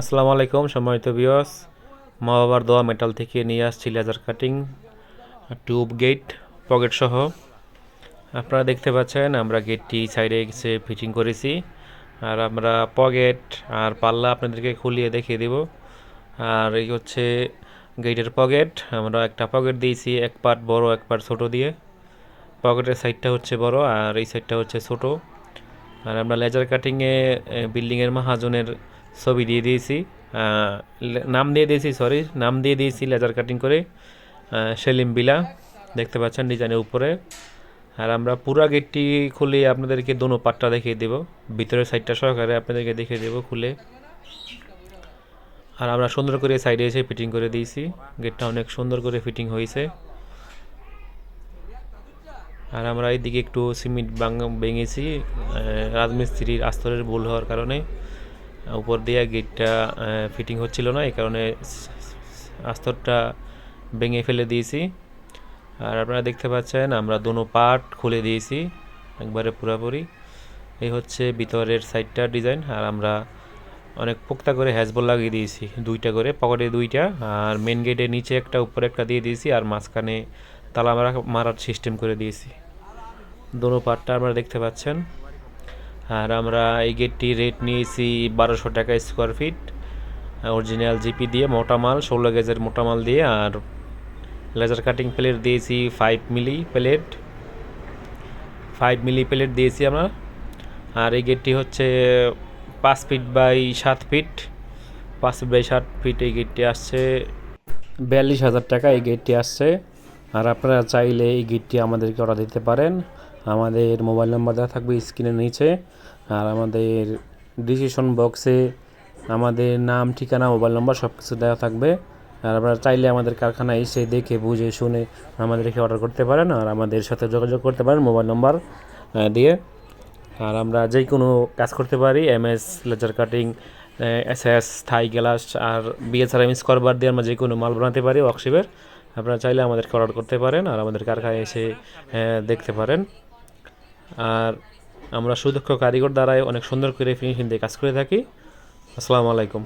আসসালামু আলাইকুম সম্মানিত ভিউয়ার্স। মা বাবার দোয়া মেটাল থেকে নিয়ে আসছি laser cutting tube gate pocket সহ। আপনারা দেখতে পাচ্ছেন আমরা গেটটি সাইডে এসে ফিটিং করেছি, আর আমরা পকেট আর পাল্লা আপনাদেরকে খুলিয়ে দেখিয়ে দেব। আর এই হচ্ছে গেটের পকেট। আমরা একটা পকেট দিয়েছি, এক পার্ট বড় এক পার্ট ছোট দিয়ে। পকেটের সাইডটা হচ্ছে বড় আর এই সাইডটা হচ্ছে ছোট। আর আমরা লেজার কাটিংয়ে বিল্ডিংয়ের মহাজনের ছবি দিয়ে দিয়েছি, নাম দিয়ে দিয়েছি লেজার কাটিং করে সেলিম বিলা। দেখতে পাচ্ছেন ডিজাইনের উপরে। আর আমরা পুরা গেটটি খুলে আপনাদেরকে দোনো পাটটা দেখিয়ে দেব, ভিতরের সাইডটা সহকারে আপনাদেরকে দেখিয়ে দেব খুলে। আর আমরা সুন্দর করে সাইডে এসে ফিটিং করে দিয়েছি, গেটটা অনেক সুন্দর করে ফিটিং হয়েছে। আর আমরা এইদিকে একটু সিমেন্ট ভেঙেছি রাজমিস্ত্রির আস্তরের ভুল হওয়ার কারণে। উপর দিয়ে গেটটা ফিটিং হচ্ছিল না, এই কারণে আস্তরটা ভেঙে ফেলে দিয়েছি। আর আপনারা দেখতে পাচ্ছেন আমরা দোনো পার্ট খুলে দিয়েছি একবারে পুরোপুরি। এই হচ্ছে ভিতরের সাইডটা ডিজাইন। আর আমরা অনেক পোক্তা করে হ্যাজবল লাগিয়ে দিয়েছি, দুইটা করে পকেটে দুইটা, আর মেন গেটের নিচে একটা উপরে একটা দিয়ে দিয়েছি, আর মাঝখানে তালা মারার সিস্টেম করে দিয়েছি। দোনো পার্টটা আপনারা দেখতে পাচ্ছেন। আর আমরা এই গেটটি রেট নিয়েছি 1200 টাকা স্কোয়ার ফিট, অরিজিনাল জিপি দিয়ে মোটা মাল 16 গেজের মোটা মাল দিয়ে। আর লেজার কাটিং প্লেট দিয়েছি 5 মিলি প্লেট দিয়েছি আমরা। আর এই গেটটি হচ্ছে 5 feet by 7 feet, 5 feet by 7 feet এই গেটটি আসছে 42,000 টাকা এই গেটটি আসছে। আর আপনারা চাইলে এই গেটটি আমাদেরকে অর্ডার দিতে পারেন। আমাদের মোবাইল নাম্বার দেওয়া থাকবে স্ক্রিনের নিচে, আর আমাদের ডিসক্রিপশন বক্সে আমাদের নাম, ঠিকানা, মোবাইল নাম্বার সব কিছু দেওয়া থাকবে। আর আপনারা চাইলে আমাদের কারখানায় এসে দেখে বুঝে শুনে আমাদেরকে অর্ডার করতে পারেন, আর আমাদের সাথে যোগাযোগ করতে পারেন মোবাইল নাম্বার দিয়ে। আর আমরা যে কোনো কাজ করতে পারি, MS laser cutting, SS Thai glass আর BSRM স্কোয়ার দিয়ে আমরা যে কোনো মাল বানাতে পারি ওয়ার্কশপের। আপনারা চাইলে আমাদেরকে অর্ডার করতে পারেন আর আমাদের কারখানায় এসে দেখতে পারেন। আর আমরা সুদক্ষ কারিগর দ্বারাই অনেক সুন্দর করে ফিনিশিং দিয়ে কাজ করে থাকি। আসসালামু আলাইকুম।